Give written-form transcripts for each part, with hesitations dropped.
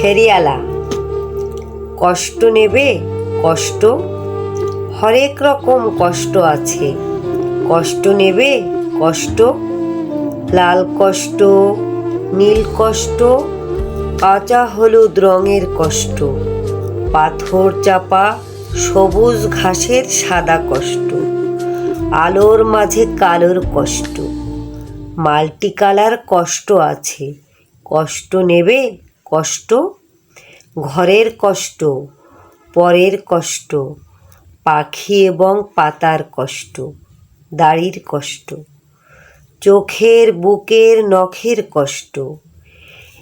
ফেরিয়ালা। কষ্ট নেবে কষ্ট, হরেক রকম কষ্ট আছে। কষ্ট নেবে কষ্ট, লাল কষ্ট, নীল কষ্ট, কাঁচা হলুদ রঙের কষ্ট, পাথর চাপা সবুজ ঘাসের সাদা কষ্ট, আলোর মাঝে কালোর কষ্ট, মাল্টি কালার কষ্ট আছে। কষ্ট নেবে কষ্ট, ঘরের কষ্ট, পরের কষ্ট, পাখি এবং পাতার কষ্ট, দাড়ির কষ্ট, চোখের বুকের নখের কষ্ট,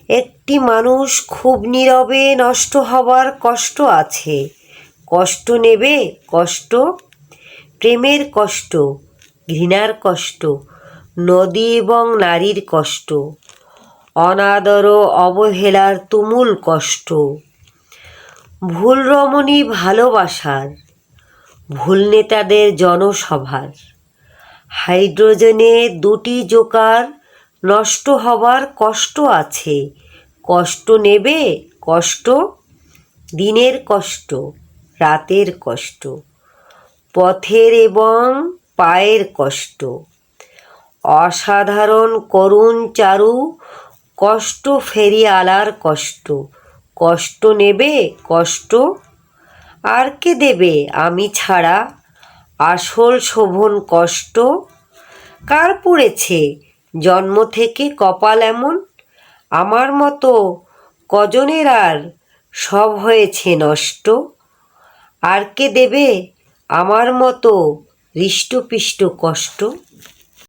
একটি মানুষ খুব নীরবে নষ্ট হবার কষ্ট আছে। কষ্ট নেবে কষ্ট, প্রেমের কষ্ট, ঘৃণার কষ্ট, নদী এবং নারীর কষ্ট, অনাদর অবহেলার তুমুল কষ্ট, ভুল রমণী ভালোবাসার, ভুল নেতাদের জনসভার, হাইড্রোজেনে দুটি জোকার নষ্ট হবার কষ্ট আছে। কষ্ট নেবে কষ্ট, দিনের কষ্ট, রাতের কষ্ট, পথের এবং পায়ের কষ্ট, অসাধারণ করুণ চারু কষ্ট, ফেরিয়ালার কষ্ট। কষ্ট নেবে কষ্ট, আর কে দেবে আমি ছাড়া আসল শোভন কষ্ট? কার পুড়েছে জন্ম থেকে কপাল এমন, আমার মতো কজনের আর সব হয়েছে নষ্ট? আর কে দেবে আমার মতো হৃষ্টপিষ্ট কষ্ট?